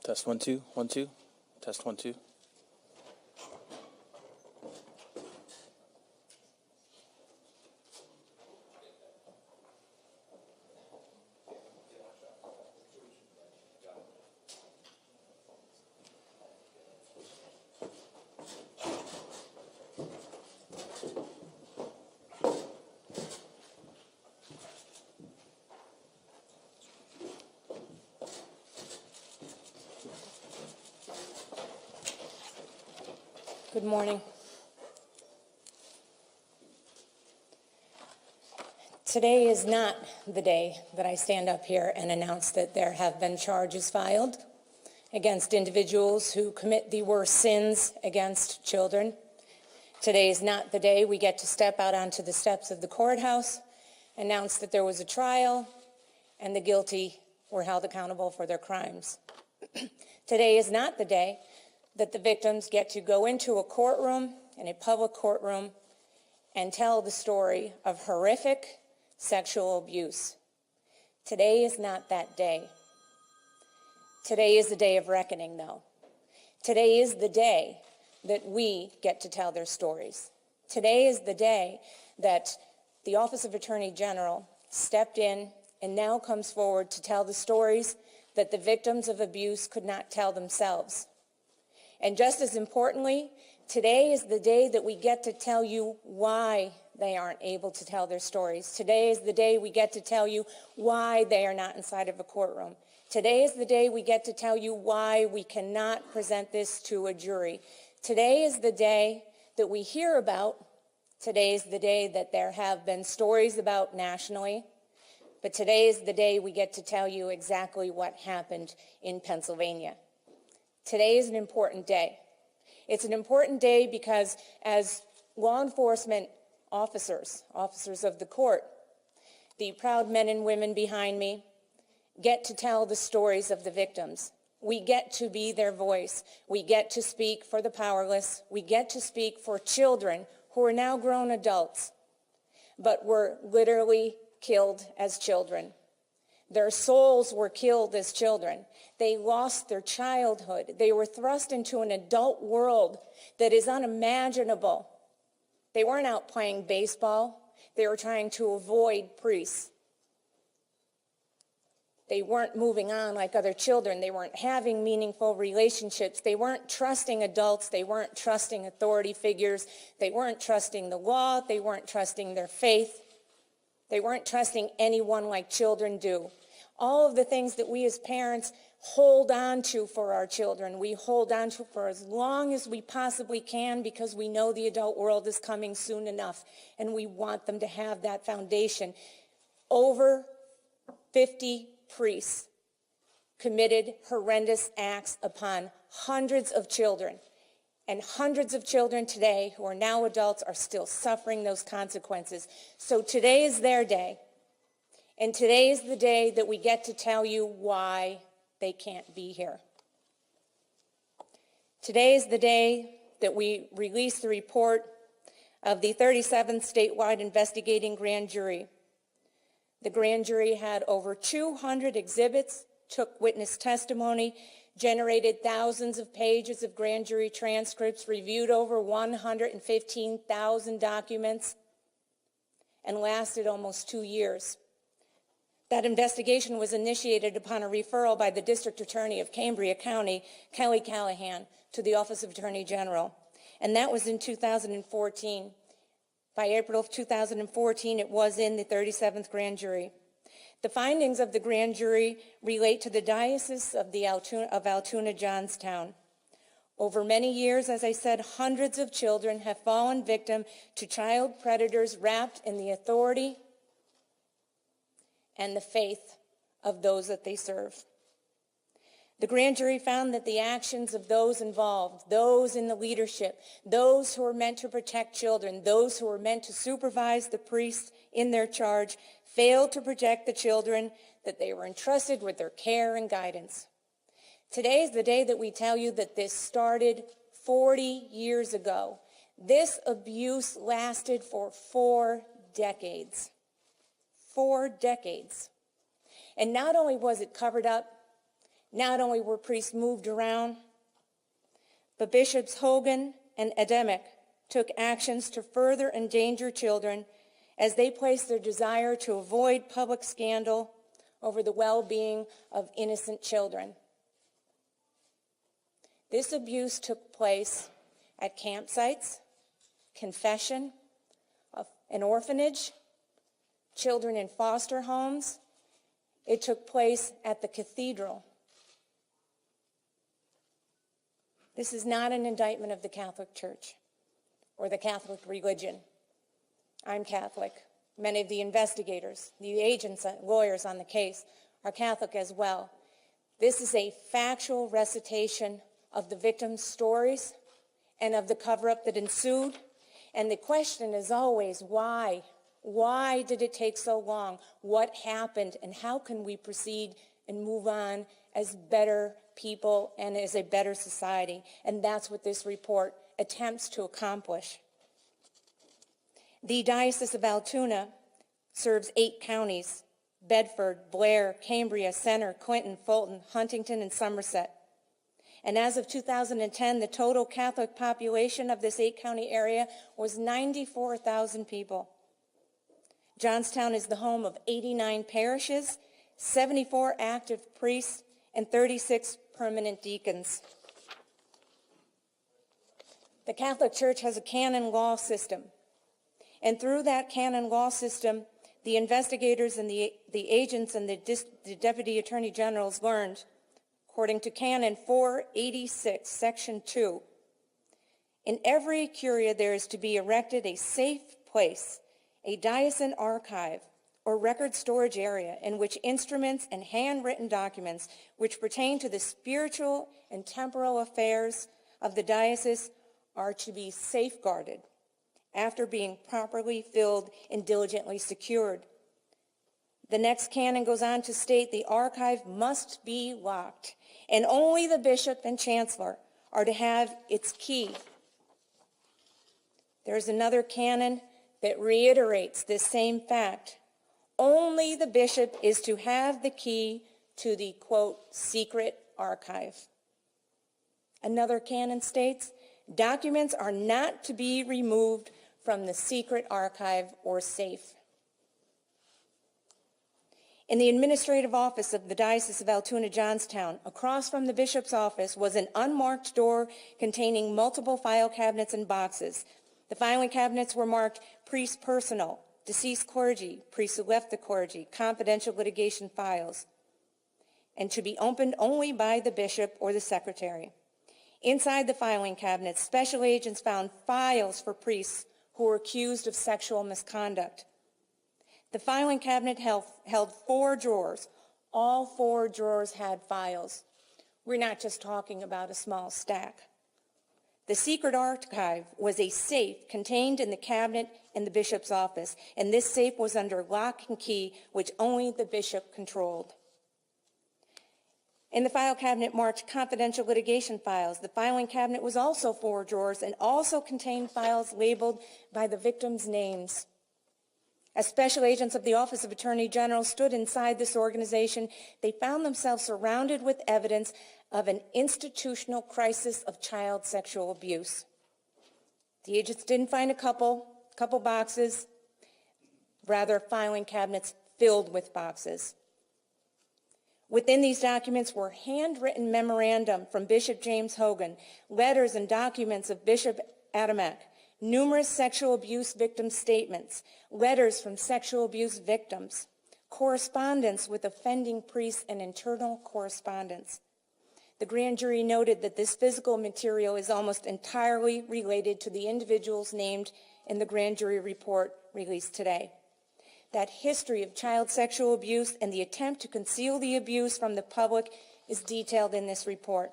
Test 1 2 1 2. Test 1 2. Good morning. Today is not the day that I stand up here and announce that there have been charges filed against individuals who commit the worst sins against children. Today is not the day we get to step out onto the steps of the courthouse, announce that there was a trial, and the guilty were held accountable for their crimes. Today is not the day that the victims get to go into a courtroom, in a public courtroom, and tell the story of horrific sexual abuse. Today is not that day. Today is the day of reckoning, though. Today is the day that we get to tell their stories. Today is the day that the Office of Attorney General stepped in and now comes forward to tell the stories that the victims of abuse could not tell themselves. And just as importantly, today is the day that we get to tell you why they aren't able to tell their stories. Today is the day we get to tell you why they are not inside of a courtroom. Today is the day we get to tell you why we cannot present this to a jury. Today is the day that we hear about. Today is the day that there have been stories about nationally. But today is the day we get to tell you exactly what happened in Pennsylvania. Today is an important day. It's an important day because as law enforcement officers of the court, the proud men and women behind me get to tell the stories of the victims. We get to be their voice. We get to speak for the powerless. We get to speak for children who are now grown adults, but were literally killed as children. Their souls were killed as children. They lost their childhood. They were thrust into an adult world that is unimaginable. They weren't out playing baseball. They were trying to avoid priests. They weren't moving on like other children. They weren't having meaningful relationships. They weren't trusting adults. They weren't trusting authority figures. They weren't trusting the law. They weren't trusting their faith. They weren't trusting anyone like children do. All of the things that we as parents hold on to for our children, we hold on to for as long as we possibly can because we know the adult world is coming soon enough and we want them to have that foundation. Over 50 priests committed horrendous acts upon hundreds of children. And hundreds of children today who are now adults are still suffering those consequences. So today is their day. And today is the day that we get to tell you why they can't be here. Today is the day that we release the report of the 37th statewide investigating grand jury. The grand jury had over 200 exhibits, took witness testimony, generated thousands of pages of grand jury transcripts, reviewed over 115,000 documents, and lasted almost 2 years. That investigation was initiated upon a referral by the District Attorney of Cambria County, Kelly Callahan, to the Office of Attorney General, and that was in 2014. By April of 2014, it was in the 37th grand jury. The findings of the grand jury relate to the Diocese of Altoona, Johnstown. Over many years, as I said, hundreds of children have fallen victim to child predators wrapped in the authority and the faith of those that they serve. The grand jury found that the actions of those involved, those in the leadership, those who are meant to protect children, those who are meant to supervise the priests in their charge, failed to protect the children that they were entrusted with their care and guidance. Today is the day that we tell you that this started 40 years ago. This abuse lasted for 4 decades. 4 decades. And not only was it covered up, Not only were priests moved around, but Bishops Hogan and Ademic took actions to further endanger children as they placed their desire to avoid public scandal over the well-being of innocent children. This abuse took place at campsites, confession, an orphanage, children in foster homes. It took place at the cathedral. This is not an indictment of the Catholic Church or the Catholic religion. I'm Catholic. Many of the investigators, the agents, lawyers on the case are Catholic as well. This is a factual recitation of the victims' stories and of the cover-up that ensued. And the question is always, why? Why did it take so long? What happened? And how can we proceed and move on as better people and as a better society? And that's what this report attempts to accomplish. The Diocese of Altoona serves 8 counties: Bedford, Blair, Cambria, Center, Clinton, Fulton, Huntington, and Somerset. And as of 2010, the total Catholic population of this 8-county area was 94,000 people. Johnstown is the home of 89 parishes, 74 active priests, and 36 permanent deacons. The Catholic Church has a canon law system. And through that canon law system, the investigators and the agents and the deputy attorney generals learned, according to Canon 486, Section 2, in every curia there is to be erected a safe place, a diocesan archive or record storage area in which instruments and handwritten documents which pertain to the spiritual and temporal affairs of the diocese are to be safeguarded after being properly filled and diligently secured. The next canon goes on to state the archive must be locked, and only the bishop and chancellor are to have its key. There's another canon that reiterates this same fact. Only the bishop is to have the key to the, quote, secret archive. Another canon states, documents are not to be removed from the secret archive or safe. In the administrative office of the Diocese of Altoona, Johnstown, across from the bishop's office was an unmarked door containing multiple file cabinets and boxes. The filing cabinets were marked priest personal, deceased clergy, priests who left the clergy, confidential litigation files, and to be opened only by the bishop or the secretary. Inside the filing cabinets, special agents found files for priests who were accused of sexual misconduct. The filing cabinet held 4 drawers. All 4 drawers had files. We're not just talking about a small stack. The secret archive was a safe contained in the cabinet in the bishop's office, and this safe was under lock and key, which only the bishop controlled. In the file cabinet marked confidential litigation files, the filing cabinet was also 4 drawers and also contained files labeled by the victims' names. As special agents of the Office of Attorney General stood inside this organization, they found themselves surrounded with evidence of an institutional crisis of child sexual abuse. The agents didn't find a couple boxes, rather filing cabinets filled with boxes. Within these documents were handwritten memorandum from Bishop James Hogan, letters and documents of Bishop Ademic, numerous sexual abuse victim statements, letters from sexual abuse victims, correspondence with offending priests, and internal correspondence. The grand jury noted that this physical material is almost entirely related to the individuals named in the grand jury report released today. That history of child sexual abuse and the attempt to conceal the abuse from the public is detailed in this report.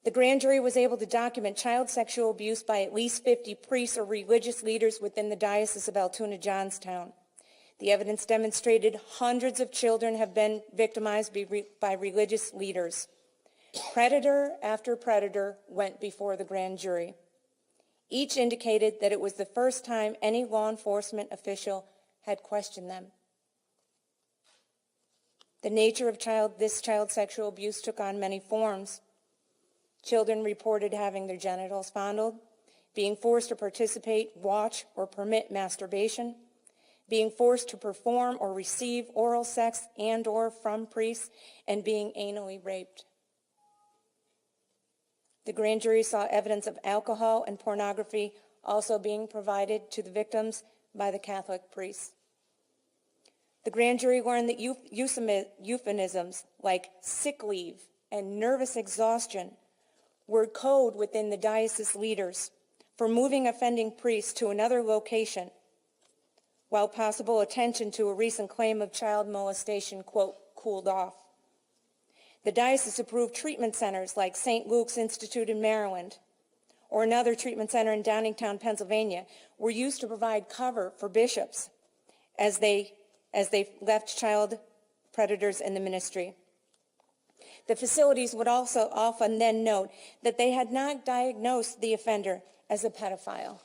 The grand jury was able to document child sexual abuse by at least 50 priests or religious leaders within the Diocese of Altoona, Johnstown. The evidence demonstrated hundreds of children have been victimized by religious leaders. Predator after predator went before the grand jury. Each indicated that it was the first time any law enforcement official had questioned them. The nature of this child sexual abuse took on many forms. Children reported having their genitals fondled, being forced to participate, watch, or permit masturbation, being forced to perform or receive oral sex and/or from priests, and being anally raped. The grand jury saw evidence of alcohol and pornography also being provided to the victims by the Catholic priests. The grand jury learned that euphemisms like sick leave and nervous exhaustion were code within the diocese leaders for moving offending priests to another location, while possible attention to a recent claim of child molestation, quote, cooled off. The diocese approved treatment centers like St. Luke's Institute in Maryland or another treatment center in Downingtown, Pennsylvania, were used to provide cover for bishops as they left child predators in the ministry. The facilities would also often then note that they had not diagnosed the offender as a pedophile.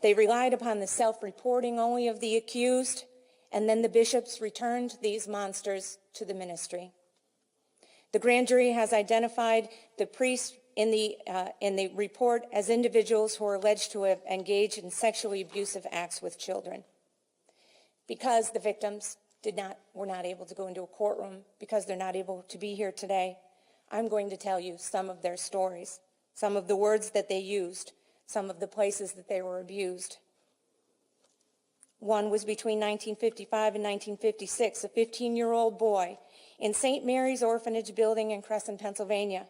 They relied upon the self-reporting only of the accused, and then the bishops returned these monsters to the ministry. The grand jury has identified the priests in the report as individuals who are alleged to have engaged in sexually abusive acts with children. Because the victims were not able to go into a courtroom, because they're not able to be here today, I'm going to tell you some of their stories, some of the words that they used, some of the places that they were abused. One was between 1955 and 1956, a 15-year-old boy in St. Mary's Orphanage Building in Crescent, Pennsylvania.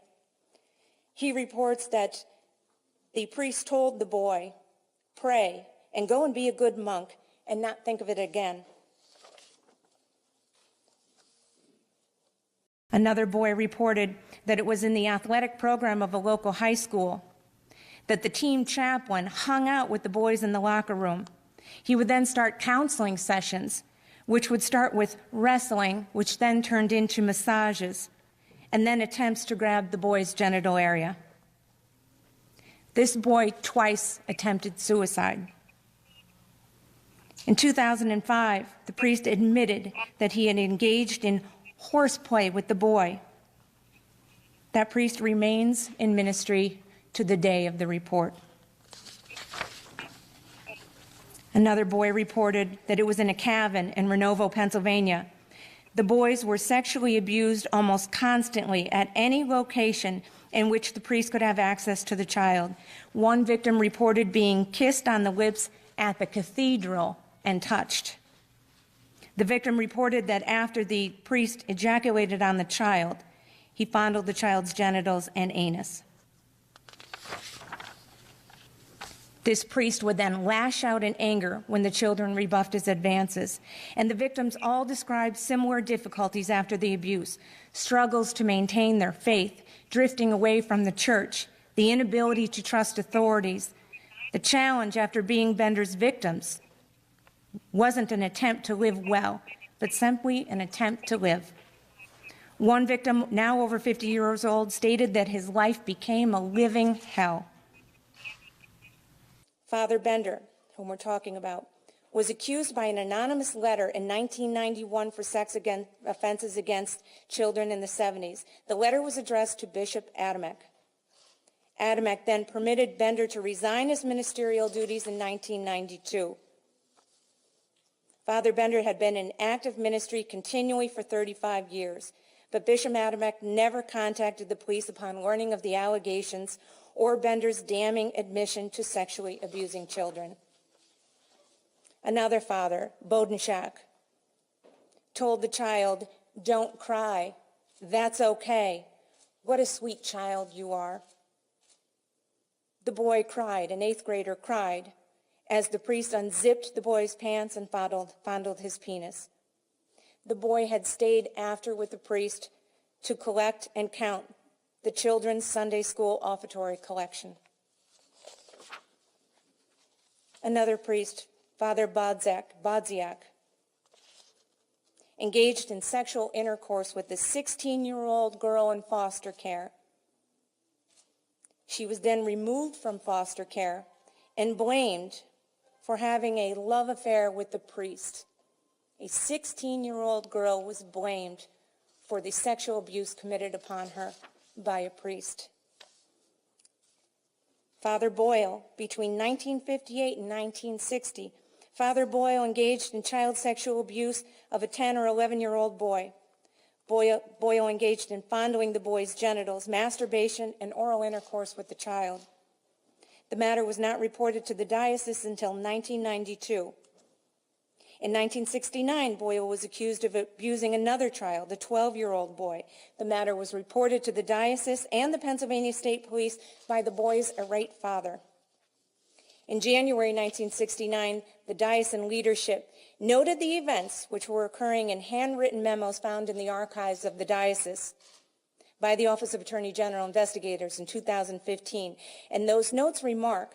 He reports that the priest told the boy, pray and go and be a good monk and not think of it again. Another boy reported that it was in the athletic program of a local high school that the team chaplain hung out with the boys in the locker room. He would then start counseling sessions, which would start with wrestling, which then turned into massages, and then attempts to grab the boy's genital area. This boy twice attempted suicide. In 2005, the priest admitted that he had engaged in horseplay with the boy. That priest remains in ministry to the day of the report. Another boy reported that it was in a cabin in Renovo, Pennsylvania. The boys were sexually abused almost constantly at any location in which the priest could have access to the child. One victim reported being kissed on the lips at the cathedral and touched. The victim reported that after the priest ejaculated on the child, he fondled the child's genitals and anus. This priest would then lash out in anger when the children rebuffed his advances. And the victims all described similar difficulties after the abuse: struggles to maintain their faith, drifting away from the church, the inability to trust authorities. The challenge after being Bender's victims wasn't an attempt to live well, but simply an attempt to live. One victim, now over 50 years old, stated that his life became a living hell. Father Bender, whom we're talking about, was accused by an anonymous letter in 1991 for sex offenses against children in the 70s. The letter was addressed to Bishop Adamek. Adamek then permitted Bender to resign his ministerial duties in 1992. Father Bender had been in active ministry continually for 35 years, but Bishop Adamek never contacted the police upon learning of the allegations or Bender's damning admission to sexually abusing children. Another father, Bodenschak, told the child, "Don't cry. That's okay. What a sweet child you are." The boy cried, an 8th grader cried, as the priest unzipped the boy's pants and fondled his penis. The boy had stayed after with the priest to collect and count the children's Sunday school offertory collection. Another priest, Father Bodziak, engaged in sexual intercourse with the 16-year-old girl in foster care. She was then removed from foster care and blamed for having a love affair with the priest, a a 16-year-old girl was blamed for the sexual abuse committed upon her by a priest. Father Boyle, between 1958 and 1960, Father Boyle engaged in child sexual abuse of a 10 or 11-year-old boy. Boyle engaged in fondling the boy's genitals, masturbation, and oral intercourse with the child. The matter was not reported to the diocese until 1992. In 1969, Boyle was accused of abusing another child, a 12-year-old boy. The matter was reported to the diocese and the Pennsylvania State Police by the boy's irate father. In January 1969, the diocesan leadership noted the events which were occurring in handwritten memos found in the archives of the diocese by the Office of Attorney General investigators in 2015. And those notes remark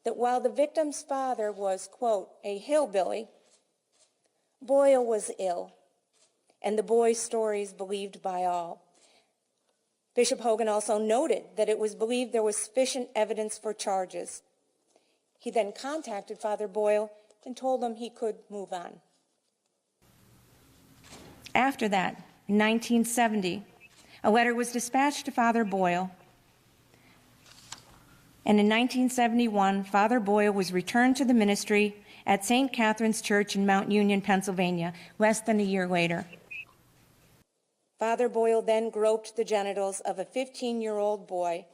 that while the victim's father was, quote, a hillbilly, Boyle was ill, and the boy's stories believed by all. Bishop Hogan also noted that it was believed there was sufficient evidence for charges. He then contacted Father Boyle and told him he could move on. After that, in 1970, a letter was dispatched to Father Boyle, and in 1971, Father Boyle was returned to the ministry at St. Catherine's Church in Mount Union, Pennsylvania, less than a year later. Father Boyle then groped the genitals of a 15-year-old boy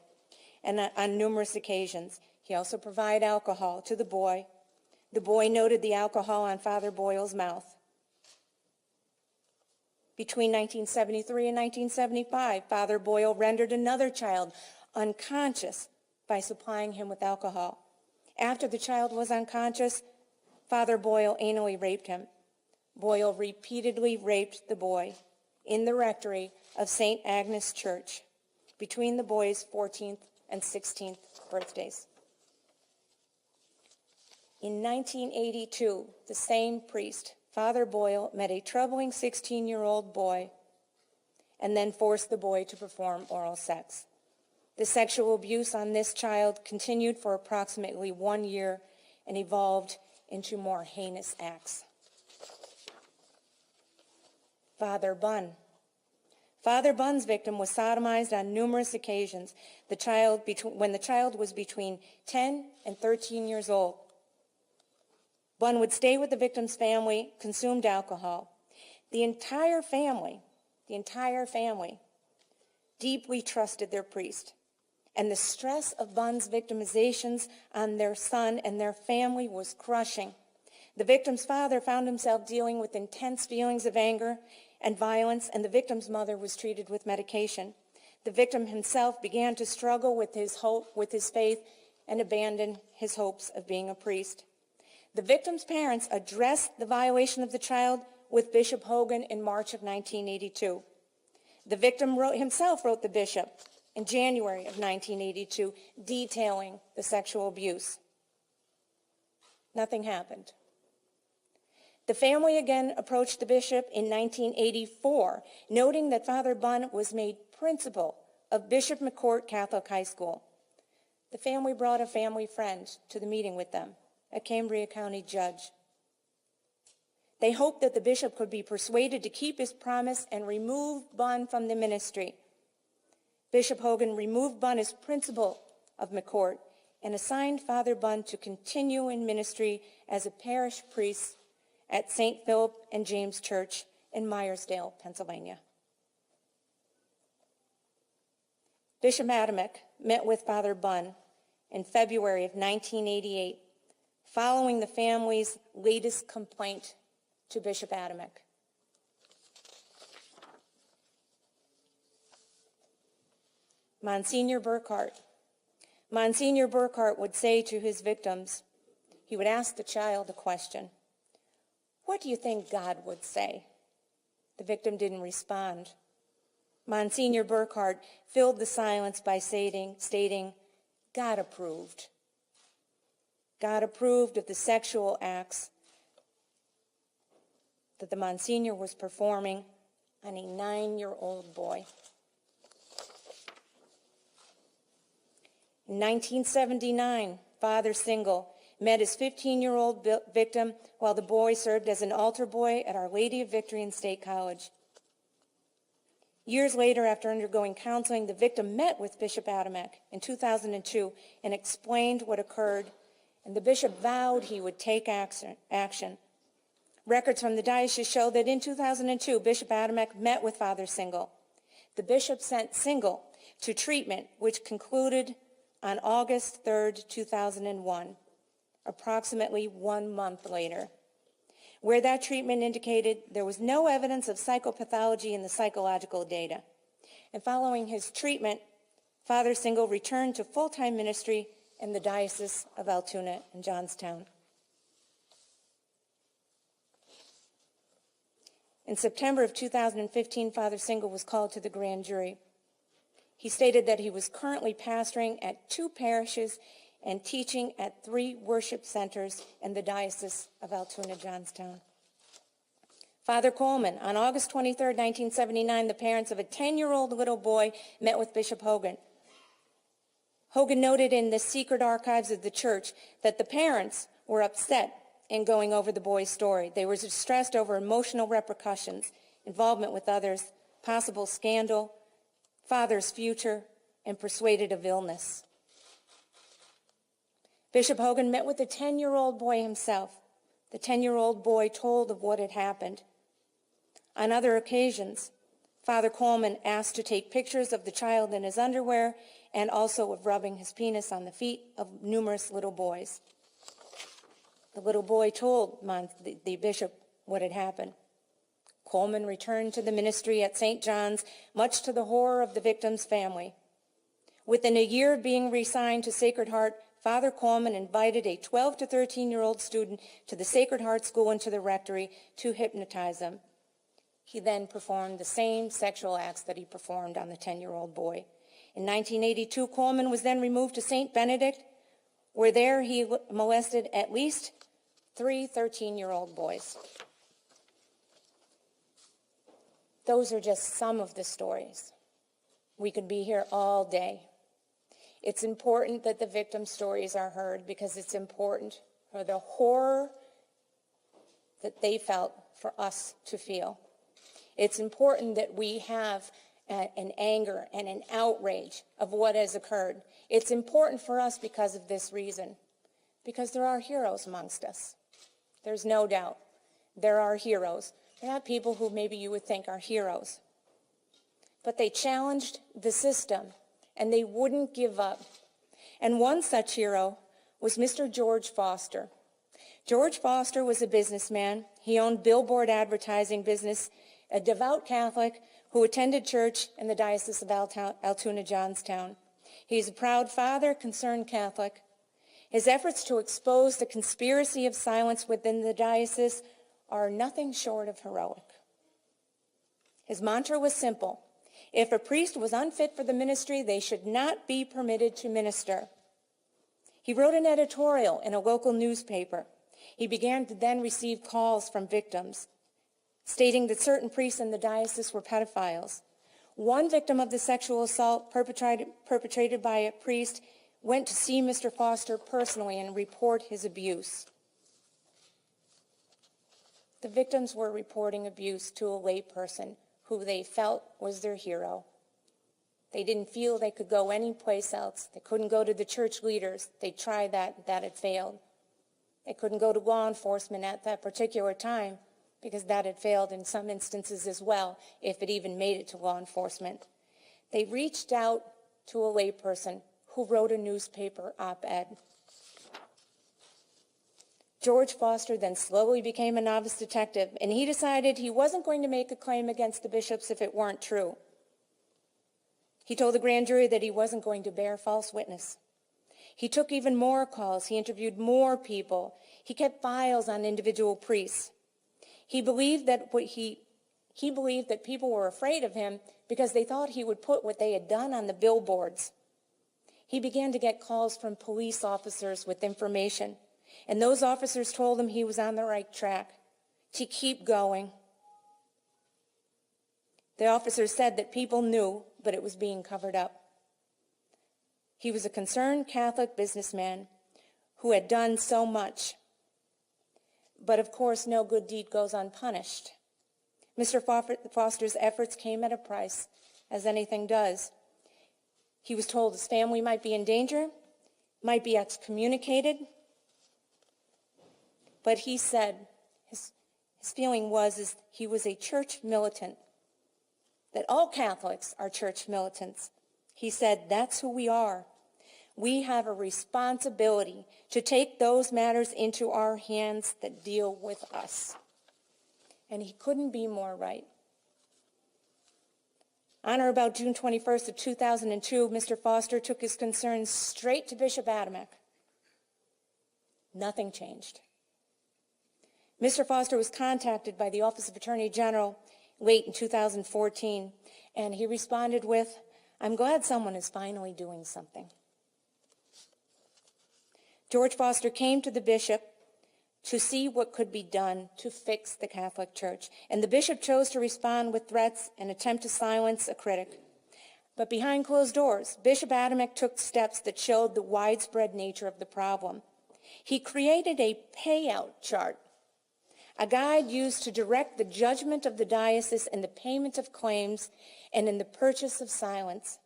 and on numerous occasions. He also provided alcohol to the boy. The boy noted the alcohol on Father Boyle's mouth. Between 1973 and 1975, Father Boyle rendered another child unconscious by supplying him with alcohol. After the child was unconscious, Father Boyle anally raped him. Boyle repeatedly raped the boy in the rectory of St. Agnes Church between the boy's 14th and 16th birthdays. In 1982, the same priest, Father Boyle, met a troubling 16-year-old boy and then forced the boy to perform oral sex. The sexual abuse on this child continued for approximately 1 year and evolved into more heinous acts. Father Bunn. Father Bunn's victim was sodomized on numerous occasions. When the child was between 10 and 13 years old. Bunn would stay with the victim's family, consumed alcohol. The entire family deeply trusted their priest. And the stress of Bunn's victimizations on their son and their family was crushing. The victim's father found himself dealing with intense feelings of anger and violence, and the victim's mother was treated with medication. The victim himself began to struggle with his faith, and abandoned his hopes of being a priest. The victim's parents addressed the violation of the child with Bishop Hogan in March of 1982. The victim himself wrote the bishop in January of 1982, detailing the sexual abuse. Nothing happened. The family again approached the bishop in 1984, noting that Father Bunn was made principal of Bishop McCourt Catholic High School. The family brought a family friend to the meeting with them, a Cambria County judge. They hoped that the bishop could be persuaded to keep his promise and remove Bunn from the ministry. Bishop Hogan removed Bunn as principal of McCourt and assigned Father Bunn to continue in ministry as a parish priest at St. Philip and James Church in Myersdale, Pennsylvania. Bishop Adamek met with Father Bunn in February of 1988, following the family's latest complaint to Bishop Adamek. Monsignor Burkhart would say to his victims, he would ask the child a question, "What do you think God would say?" The victim didn't respond. Monsignor Burkhart filled the silence by stating, "God approved. God approved of the sexual acts that the Monsignor was performing on a 9-year-old boy. In 1979, Father Single met his 15-year-old victim while the boy served as an altar boy at Our Lady of Victory in State College. Years later, after undergoing counseling, the victim met with Bishop Adamek in 2002 and explained what occurred, and the bishop vowed he would take action. Records from the diocese show that in 2002, Bishop Adamek met with Father Single. The bishop sent Single to treatment, which concluded on August 3rd, 2001, approximately 1 month later, where that treatment indicated there was no evidence of psychopathology in the psychological data. And following his treatment, Father Single returned to full-time ministry in the Diocese of Altoona and Johnstown. In September of 2015, Father Single was called to the grand jury. He stated that he was currently pastoring at 2 parishes and teaching at 3 worship centers in the Diocese of Altoona, Johnstown. Father Coleman, on August 23, 1979, the parents of a 10-year-old little boy met with Bishop Hogan. Hogan noted in the secret archives of the church that the parents were upset in going over the boy's story. They were distressed over emotional repercussions, involvement with others, possible scandal, father's future, and persuaded of illness. Bishop Hogan met with the 10-year-old boy himself. The 10-year-old boy told of what had happened. On other occasions, Father Coleman asked to take pictures of the child in his underwear and also of rubbing his penis on the feet of numerous little boys. The little boy told the bishop what had happened. Coleman returned to the ministry at St. John's, much to the horror of the victim's family. Within a year of being reassigned to Sacred Heart, Father Coleman invited a 12 to 13-year-old student to the Sacred Heart School and to the rectory to hypnotize him. He then performed the same sexual acts that he performed on the 10-year-old boy. In 1982, Coleman was then removed to St. Benedict, where there he molested at least 3 13-year-old boys. Those are just some of the stories. We could be here all day. It's important that the victim stories are heard because it's important for the horror that they felt for us to feel. It's important that we have an anger and an outrage of what has occurred. It's important for us because of this reason, because there are heroes amongst us. There's no doubt. There are heroes. They're not people who maybe you would think are heroes. But they challenged the system, and they wouldn't give up. And one such hero was Mr. George Foster. George Foster was a businessman. He owned billboard advertising business, a devout Catholic who attended church in the Diocese of Altoona, Johnstown. He's a proud father, concerned Catholic. His efforts to expose the conspiracy of silence within the diocese are nothing short of heroic. His mantra was simple. If a priest was unfit for the ministry, they should not be permitted to minister. He wrote an editorial in a local newspaper. He began to then receive calls from victims, stating that certain priests in the diocese were pedophiles. One victim of the sexual assault perpetrated by a priest went to see Mr. Foster personally and report his abuse. The victims were reporting abuse to a layperson who they felt was their hero. They didn't feel they could go anyplace else. They couldn't go to the church leaders. They tried that had failed. They couldn't go to law enforcement at that particular time because that had failed in some instances as well, if it even made it to law enforcement. They reached out to a layperson who wrote a newspaper op-ed. George Foster then slowly became a novice detective, and he decided he wasn't going to make a claim against the bishops if it weren't true. He told the grand jury that he wasn't going to bear false witness. He took even more calls. He interviewed more people. He kept files on individual priests. He believed that people were afraid of him because they thought he would put what they had done on the billboards. He began to get calls from police officers with information, and those officers told him he was on the right track, to keep going. The officers said that people knew, but it was being covered up. He was a concerned Catholic businessman who had done so much. But of course, no good deed goes unpunished. Mr. Foster's efforts came at a price, as anything does. He was told his family might be in danger, might be excommunicated, but he said his feeling was he was a church militant, that all Catholics are church militants. He said, that's who we are. We have a responsibility to take those matters into our hands that deal with us. And he couldn't be more right. On or about June 21st of 2002, Mr. Foster took his concerns straight to Bishop Adamek. Nothing changed. Mr. Foster was contacted by the Office of Attorney General late in 2014, and he responded with, "I'm glad someone is finally doing something." George Foster came to the bishop to see what could be done to fix the Catholic Church, and the bishop chose to respond with threats and attempt to silence a critic. But behind closed doors, Bishop Adamek took steps that showed the widespread nature of the problem. He created a payout chart, a guide used to direct the judgment of the diocese in the payment of claims and in the purchase of silence.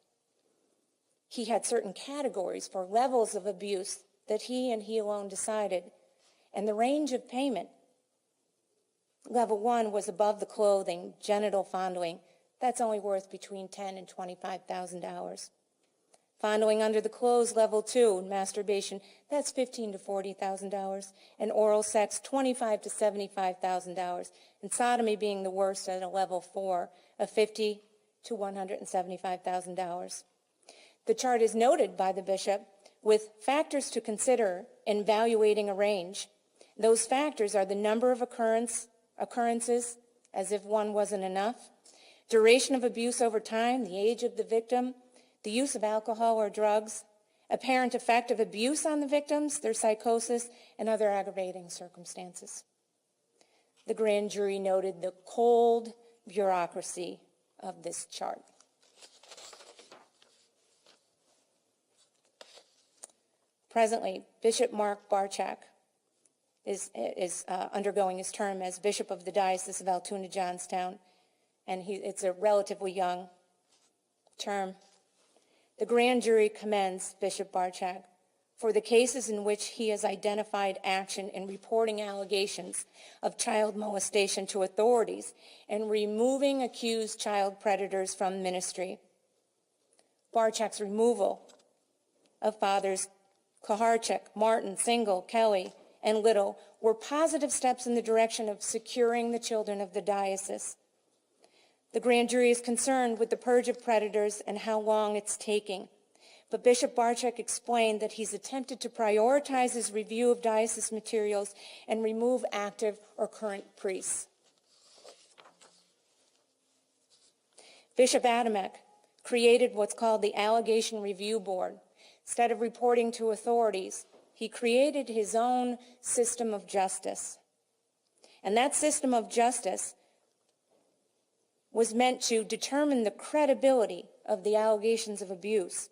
He had certain categories for levels of abuse that he and he alone decided, and the range of payment. Level 1 was above the clothing, genital fondling. That's only worth between $10,000 and $25,000. Fondling under the clothes, level 2, masturbation, that's $15,000 to $40,000, and oral sex, $25,000 to $75,000, and sodomy being the worst at a level 4 of $50,000 to $175,000. The chart is noted by the bishop with factors to consider in evaluating a range. Those factors are the number of occurrences, as if one wasn't enough, duration of abuse over time, the age of the victim, the use of alcohol or drugs, apparent effect of abuse on the victims, their psychosis, and other aggravating circumstances. The grand jury noted the cold bureaucracy of this chart. Presently, Bishop Mark Barczak is undergoing his term as Bishop of the Diocese of Altoona, Johnstown, and it's a relatively young term. The grand jury commends Bishop Barczak for the cases in which he has identified action in reporting allegations of child molestation to authorities and removing accused child predators from ministry. Barczak's removal of fathers Kaharchik, Martin, Single, Kelly, and Little were positive steps in the direction of securing the children of the diocese. The grand jury is concerned with the purge of predators and how long it's taking. But Bishop Barczak explained that he's attempted to prioritize his review of diocese materials and remove active or current priests. Bishop Adamek created what's called the Allegation Review Board. Instead of reporting to authorities, he created his own system of justice. And that system of justice was meant to determine the credibility of the allegations of abuse.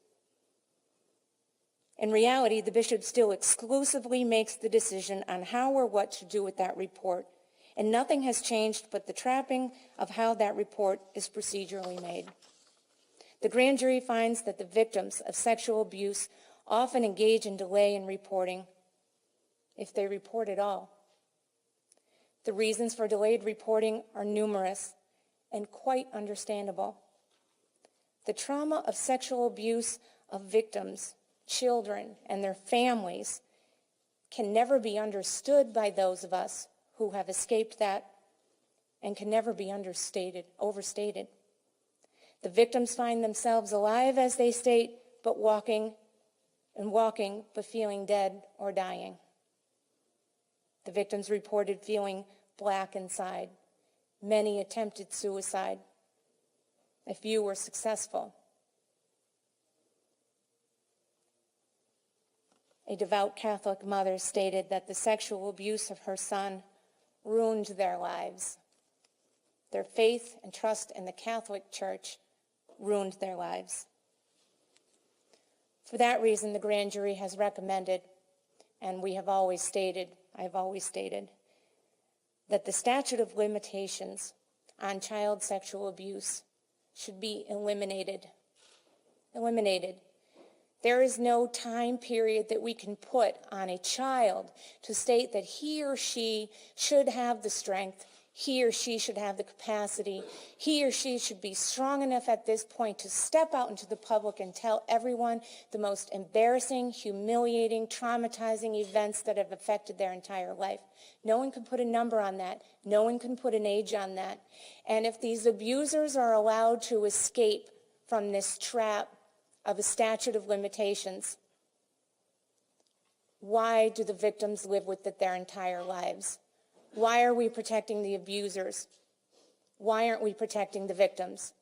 In reality, the bishop still exclusively makes the decision on how or what to do with that report, and nothing has changed but the trapping of how that report is procedurally made. The grand jury finds that the victims of sexual abuse often engage in delay in reporting, if they report at all. The reasons for delayed reporting are numerous and quite understandable. The trauma of sexual abuse of victims, children, and their families can never be understood by those of us who have escaped that and can never be overstated. The victims find themselves alive, as they state, but walking, but feeling dead or dying. The victims reported feeling black inside. Many attempted suicide. A few were successful. A devout Catholic mother stated that the sexual abuse of her son ruined their lives. Their faith and trust in the Catholic Church ruined their lives. For that reason, the grand jury has recommended and I've always stated, that the statute of limitations on child sexual abuse should be eliminated. Eliminated. There is no time period that we can put on a child to state that he or she should have the strength, he or she should have the capacity, he or she should be strong enough at this point to step out into the public and tell everyone the most embarrassing, humiliating, traumatizing events that have affected their entire life. No one can put a number on that. No one can put an age on that. And if these abusers are allowed to escape from this trap of a statute of limitations, why do the victims live with it their entire lives? Why are we protecting the abusers? Why aren't we protecting the victims?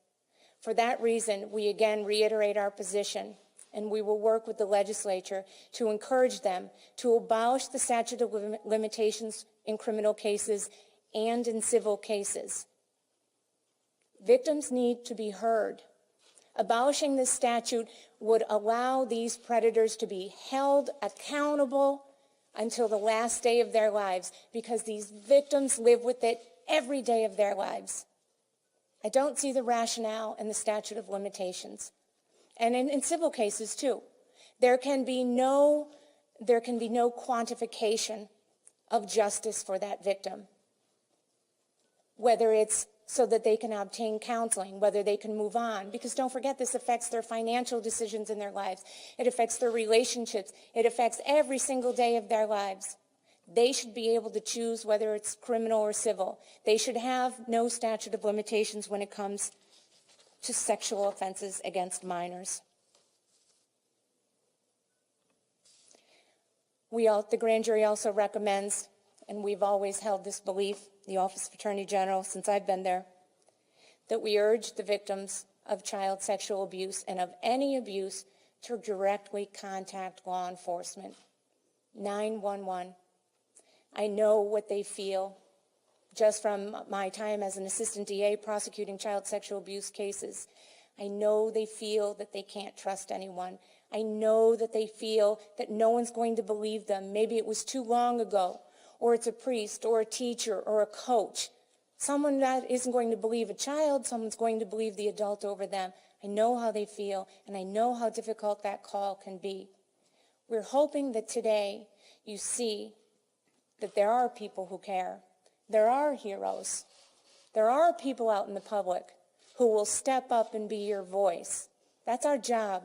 For that reason, we again reiterate our position, and we will work with the legislature to encourage them to abolish the statute of limitations in criminal cases and in civil cases. Victims need to be heard. Abolishing this statute would allow these predators to be held accountable until the last day of their lives, because these victims live with it every day of their lives. I don't see the rationale in the statute of limitations. And in civil cases too, there can be no quantification of justice for that victim, whether it's so that they can obtain counseling, whether they can move on. Because don't forget, this affects their financial decisions in their lives. It affects their relationships. It affects every single day of their lives. They should be able to choose whether it's criminal or civil. They should have no statute of limitations when it comes to sexual offenses against minors. The grand jury also recommends, and we've always held this belief, the Office of Attorney General, since I've been there, that we urge the victims of child sexual abuse and of any abuse to directly contact law enforcement. 911. I know what they feel just from my time as an assistant DA prosecuting child sexual abuse cases. I know they feel that they can't trust anyone. I know that they feel that no one's going to believe them. Maybe it was too long ago, or it's a priest or a teacher or a coach. Someone that isn't going to believe a child, someone's going to believe the adult over them. I know how they feel, and I know how difficult that call can be. We're hoping that today you see that there are people who care. There are heroes. There are people out in the public who will step up and be your voice. That's our job.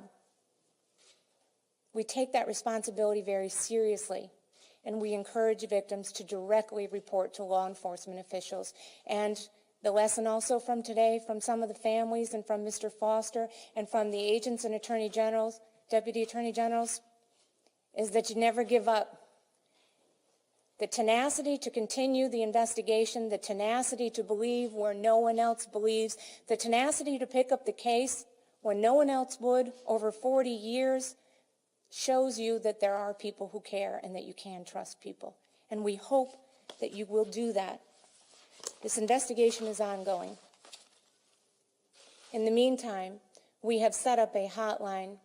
We take that responsibility very seriously, and we encourage victims to directly report to law enforcement officials. And the lesson also from today, from some of the families and from Mr. Foster and from the agents and attorney generals, deputy attorney generals, is that you never give up. The tenacity to continue the investigation, the tenacity to believe where no one else believes, the tenacity to pick up the case when no one else would over 40 years, shows you that there are people who care and that you can trust people. And we hope that you will do that. This investigation is ongoing. In the meantime, we have set up a hotline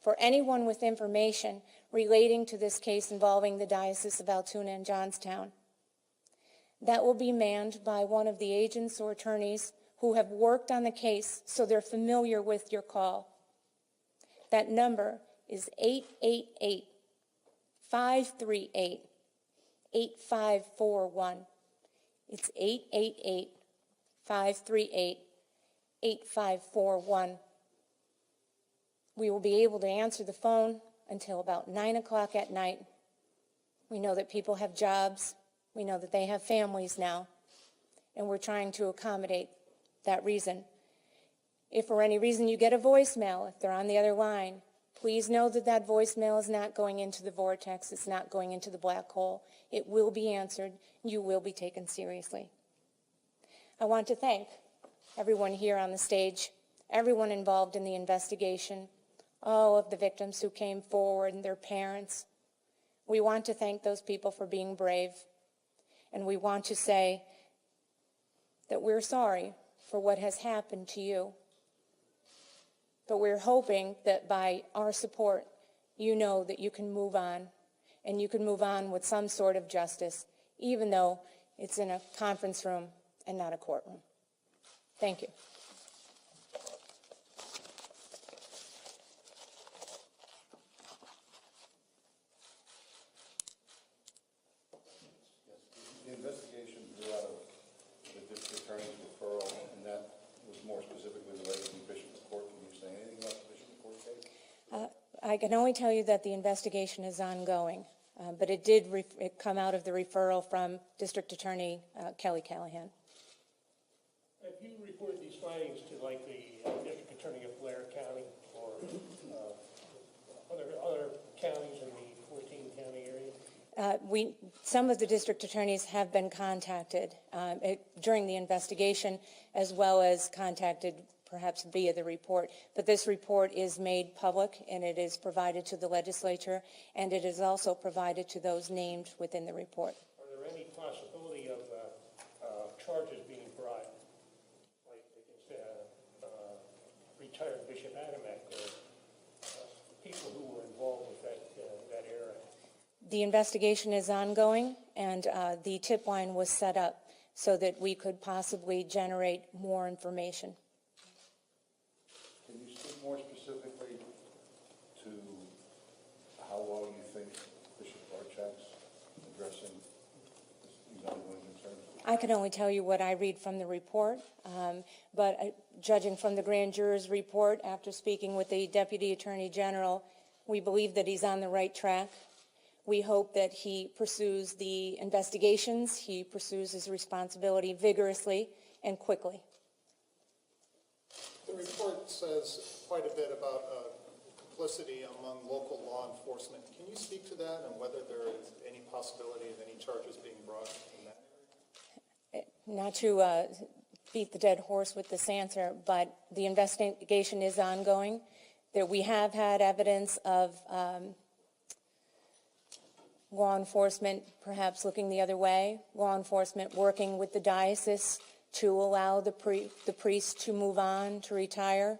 for anyone with information relating to this case involving the Diocese of Altoona and Johnstown. That will be manned by one of the agents or attorneys who have worked on the case, so they're familiar with your call. That number is 888-538-8541. It's 888-538-8541. We will be able to answer the phone until about 9 o'clock at night. We know that people have jobs. We know that they have families now, and we're trying to accommodate that reason. If for any reason you get a voicemail, if they're on the other line, please know that that voicemail is not going into the vortex. It's not going into the black hole. It will be answered. You will be taken seriously. I want to thank everyone here on the stage, everyone involved in the investigation, all of the victims who came forward and their parents. We want to thank those people for being brave, and we want to say that we're sorry for what has happened to you. But we're hoping that by our support, you know that you can move on and you can move on with some sort of justice, even though it's in a conference room and not a courtroom. Thank you. The investigation grew out of the district attorney's referral, and that was more specifically related to Bishop McCourt. Can you say anything about the Bishop McCourt case? I can only tell you that the investigation is ongoing, but it did come out of the referral from District Attorney Kelly Callahan. Have you reported these findings to, like, the District Attorney of Blair County or other counties in the 14-county area? Some of the district attorneys have been contacted during the investigation, as well as contacted perhaps via the report. But this report is made public, and it is provided to the legislature, and it is also provided to those named within the report. Are there any possibility of charges being brought, like against retired Bishop Adamek or people who were involved with that era? The investigation is ongoing, and the tip line was set up so that we could possibly generate more information. Can you speak more specifically to how well you think Bishop Barczak's addressing these ongoing concerns? I can only tell you what I read from the report, but judging from the grand juror's report, after speaking with the Deputy Attorney General, we believe that he's on the right track. We hope that he pursues the investigations, he pursues his responsibility vigorously and quickly. The report says quite a bit about complicity among local law enforcement. Can you speak to that and whether there is any possibility of any charges being brought in that area? Not to beat the dead horse with this answer, but the investigation is ongoing. We have had evidence of law enforcement perhaps looking the other way, law enforcement working with the diocese to allow the priest to move on, to retire,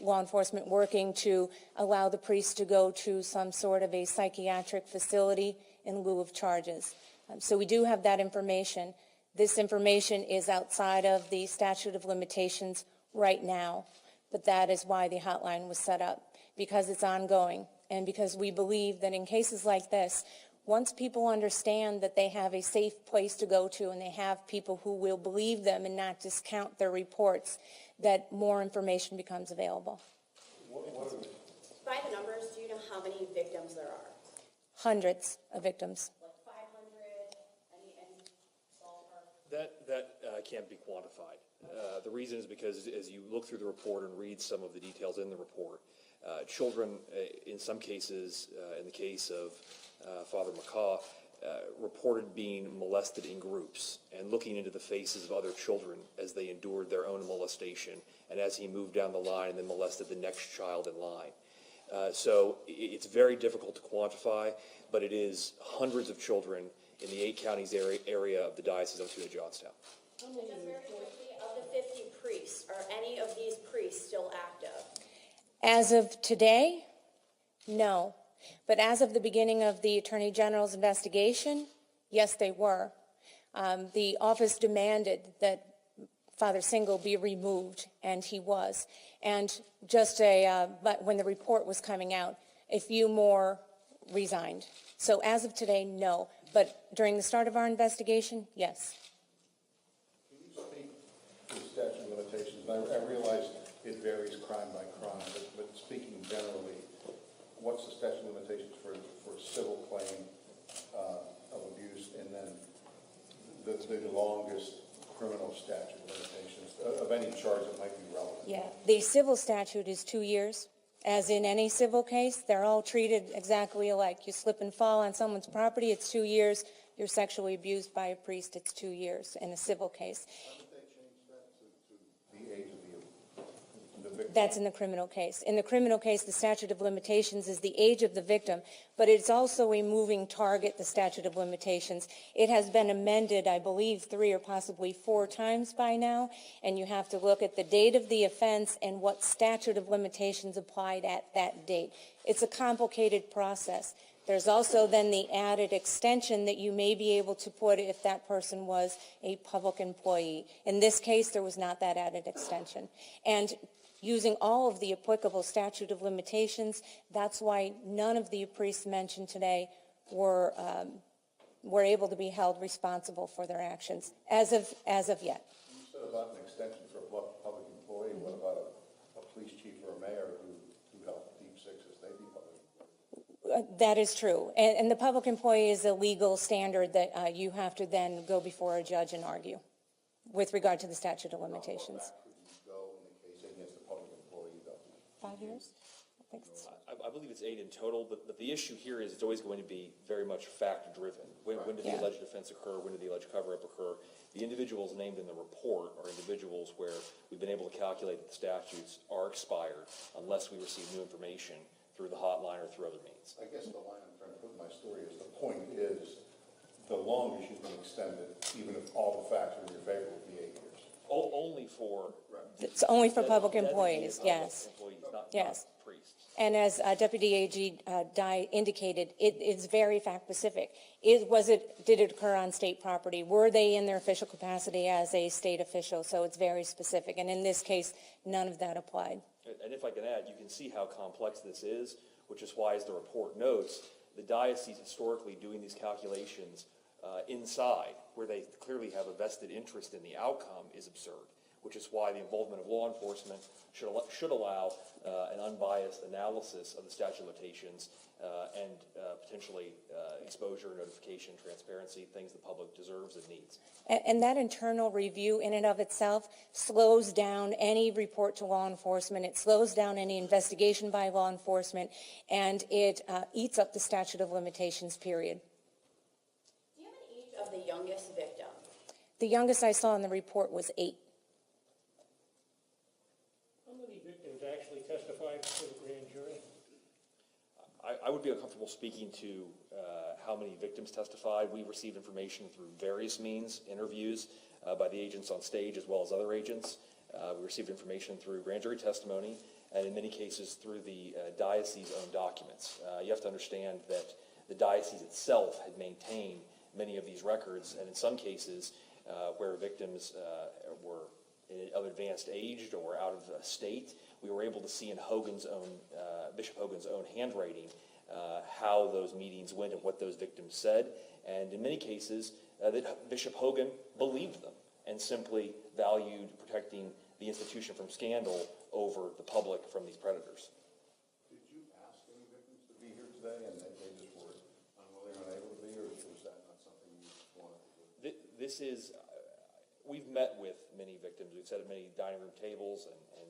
law enforcement working to allow the priest to go to some sort of a psychiatric facility in lieu of charges. So we do have that information. This information is outside of the statute of limitations right now, but that is why the hotline was set up, because it's ongoing, and because we believe that in cases like this, once people understand that they have a safe place to go to and they have people who will believe them and not discount their reports, that more information becomes available. By the numbers, do you know how many victims there are? Hundreds of victims. Like 500, any ballpark? That can't be quantified. The reason is because as you look through the report and read some of the details in the report, children, in some cases, in the case of Father McCaw, reported being molested in groups and looking into the faces of other children as they endured their own molestation and as he moved down the line and then molested the next child in line. So it's very difficult to quantify, but it is hundreds of children in the 8 counties area of the Diocese of Altoona, Johnstown. Just very quickly, of the 50 priests, are any of these priests still active? As of today, no. But as of the beginning of the Attorney General's investigation, yes, they were. The office demanded that Father Single be removed, and he was. And just but when the report was coming out, a few more resigned. So as of today, no. But during the start of our investigation, yes. Can you speak to the statute of limitations? I realize it varies crime by crime, but speaking generally, what's the statute of limitations for a civil claim of abuse, and then the longest criminal statute of limitations of any charge that might be relevant? Yeah, the civil statute is 2 years. As in any civil case, they're all treated exactly alike. You slip and fall on someone's property, it's 2 years. You're sexually abused by a priest, it's 2 years in a civil case. Why would they change that to the age of the victim? That's in the criminal case. In the criminal case, the statute of limitations is the age of the victim, but it's also a moving target, the statute of limitations. It has been amended, I believe, 3 or possibly 4 times by now, and you have to look at the date of the offense and what statute of limitations applied at that date. It's a complicated process. There's also then the added extension that you may be able to put if that person was a public employee. In this case, there was not that added extension. And using all of the applicable statute of limitations, that's why none of the priests mentioned today were able to be held responsible for their actions as of yet. You said about an extension for a public employee. What about a police chief or a mayor who helped Deep Sixes? They be public employees. That is true. And the public employee is a legal standard that you have to then go before a judge and argue with regard to the statute of limitations. How far back could you go in the case against a public employee, though? 5 years? I think so. I believe it's 8 in total, but the issue here is it's always going to be very much fact-driven. When did the Yeah. alleged offense occur? When did the alleged cover-up occur? The individuals named in the report are individuals where we've been able to calculate that the statutes are expired unless we receive new information through the hotline or through other means. I guess the line I'm trying to put in my story is the point is the longest you can extend it, even if all the facts are in your favor, would be 8 years. Only for It's only for public designated employees, public yes. employees, Yes. not priests. And as Deputy AG Dye indicated, it is very fact-specific. Did it occur on state property? Were they in their official capacity as a state official? So it's very specific. And in this case, none of that applied. And if I can add, you can see how complex this is, which is why, as the report notes, the diocese historically doing these calculations inside, where they clearly have a vested interest in the outcome, is absurd, which is why the involvement of law enforcement should allow an unbiased analysis of the statute of limitations and potentially exposure, notification, transparency, things the public deserves and needs. And that internal review in and of itself slows down any report to law enforcement. It slows down any investigation by law enforcement, and it eats up the statute of limitations, period. Do you have an age of the youngest victim? The youngest I saw in the report was 8. How many victims actually testified before the grand jury? I would be uncomfortable speaking to how many victims testified. We received information through various means, interviews by the agents on stage as well as other agents. We received information through grand jury testimony and in many cases through the diocese's own documents. You have to understand that the diocese itself had maintained many of these records, and in some cases where victims were of advanced age or out of state, we were able to see in Bishop Hogan's own handwriting how those meetings went and what those victims said. And in many cases, that Bishop Hogan believed them and simply valued protecting the institution from scandal over the public from these predators. Did you ask any victims to be here today and they just were unwilling or unable to be, or was that not something you wanted to do? This is, we've met with many victims. We've sat at many dining room tables, and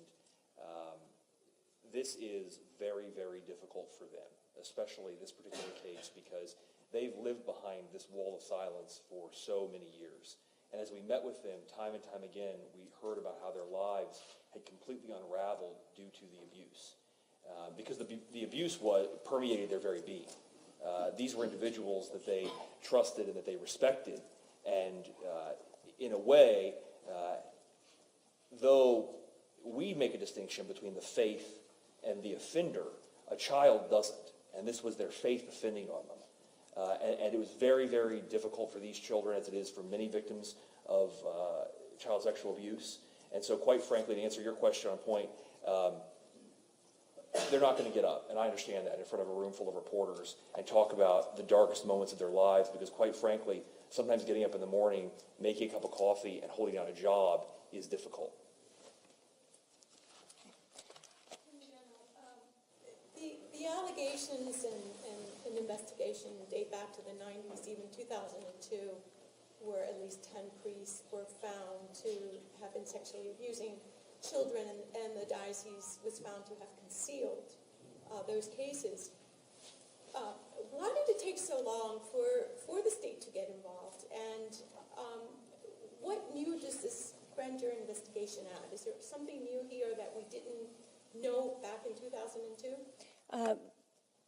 this is very, very difficult for them, especially this particular case, because they've lived behind this wall of silence for so many years. And as we met with them time and time again, we heard about how their lives had completely unraveled due to the abuse. Because the abuse permeated their very being. These were individuals that they trusted and that they respected. And in a way, though we make a distinction between the faith and the offender, a child doesn't. And this was their faith offending on them. And it was very, very difficult for these children, as it is for many victims of child sexual abuse. And so, quite frankly, to answer your question on point, they're not going to get up, and I understand that, in front of a room full of reporters and talk about the darkest moments of their lives, because, quite frankly, sometimes getting up in the morning, making a cup of coffee, and holding down a job is difficult. The allegations and investigation date back to the 90s, even 2002, where at least 10 priests were found to have been sexually abusing children, and the diocese was found to have concealed those cases. Why did it take so long for the state to get involved? And what new does this grand jury investigation add? Is there something new here that we didn't know back in 2002?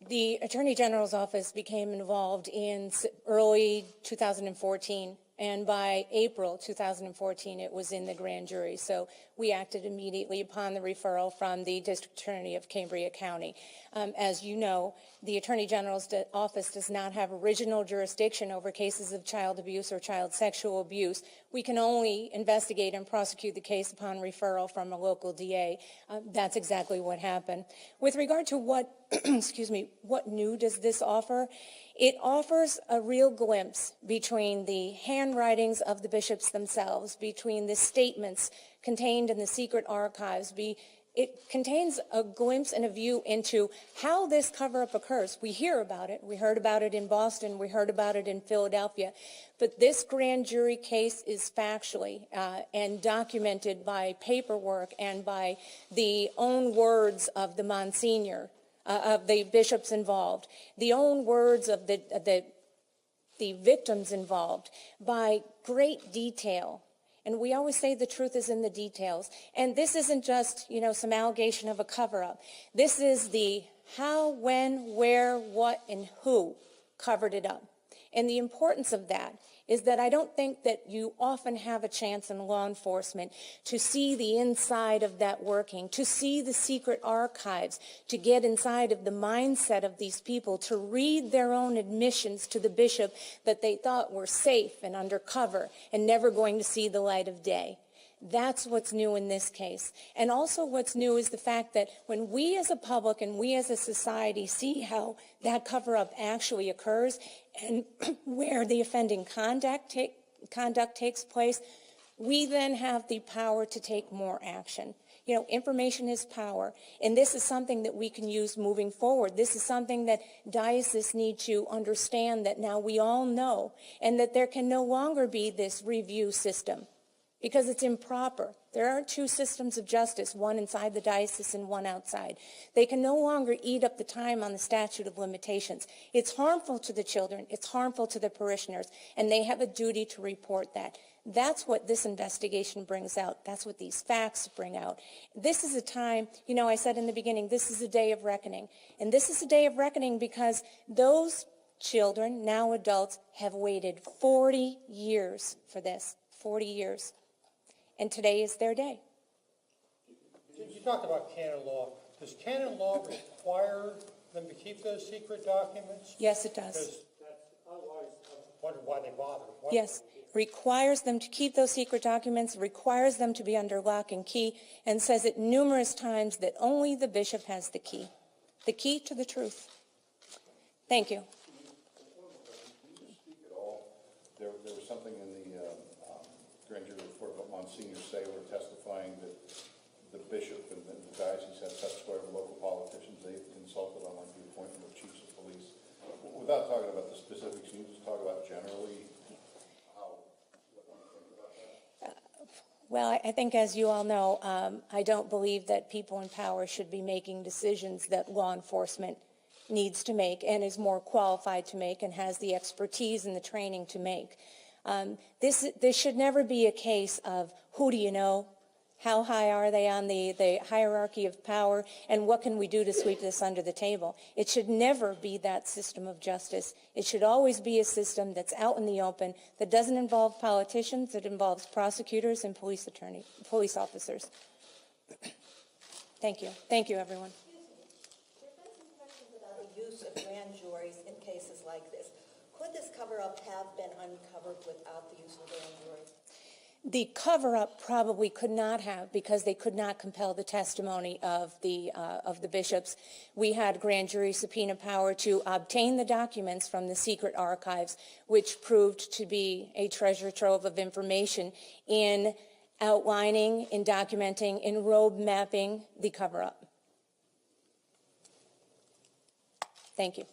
The Attorney General's office became involved in early 2014 And by April 2014, it was in the grand jury. So we acted immediately upon the referral from the District Attorney of Cambria County. As you know, the Attorney General's office does not have original jurisdiction over cases of child abuse or child sexual abuse. We can only investigate and prosecute the case upon referral from a local DA. That's exactly what happened. With regard to what, excuse me, what new does this offer? It offers a real glimpse between the handwritings of the bishops themselves, between the statements contained in the secret archives. It contains a glimpse and a view into how this cover-up occurs. We hear about it. We heard about it in Boston. We heard about it in Philadelphia. But this grand jury case is factually and documented by paperwork and by the own words of the Monsignor, of the bishops involved, the own words of the victims involved, by great detail. And we always say the truth is in the details. And this isn't just, some allegation of a cover-up. This is the how, when, where, what, and who covered it up. And the importance of that is that I don't think that you often have a chance in law enforcement to see the inside of that working, to see the secret archives, to get inside of the mindset of these people, to read their own admissions to the bishop that they thought were safe and undercover and never going to see the light of day. That's what's new in this case. And also what's new is the fact that when we as a public and we as a society see how that cover-up actually occurs and where the offending conduct takes place, we then have the power to take more action. Information is power, and this is something that we can use moving forward. This is something that dioceses need to understand, that now we all know, and that there can no longer be this review system, because it's improper. There are two systems of justice, one inside the diocese and one outside. They can no longer eat up the time on the statute of limitations. It's harmful to the children, it's harmful to the parishioners, and they have a duty to report that. That's what this investigation brings out. That's what these facts bring out. This is a time, I said in the beginning, this is a day of reckoning. And this is a day of reckoning because those children, now adults, have waited 40 years for this, 40 years. And today is their day. You talked about canon law. Does canon law require them to keep those secret documents? Yes, it does. Because otherwise, I wonder why they bother. Yes, requires them to keep those secret documents, requires them to be under lock and key, and says it numerous times that only the bishop has the key to the truth. Thank you. Can you speak at all? There was something in the grand jury report about Monsignor Saylor testifying that the bishop and the diocese had testified over local politicians they've consulted on, like the appointment of chiefs of police. Without talking about the specifics, can you just talk about generally what you think about that? Well, I think, as you all know, I don't believe that people in power should be making decisions that law enforcement needs to make and is more qualified to make and has the expertise and the training to make. This should never be a case of who do you know, how high are they on the hierarchy of power, and what can we do to sweep this under the table. It should never be that system of justice. It should always be a system that's out in the open, that doesn't involve politicians, that involves prosecutors and police officers. Thank you. Thank you, everyone. There have been some questions about the use of grand juries in cases like this. Could this cover-up have been uncovered without the use of grand juries? The cover-up probably could not have, because they could not compel the testimony of the bishops. We had grand jury subpoena power to obtain the documents from the secret archives, which proved to be a treasure trove of information in outlining, in documenting, in road mapping the cover-up. Thank you.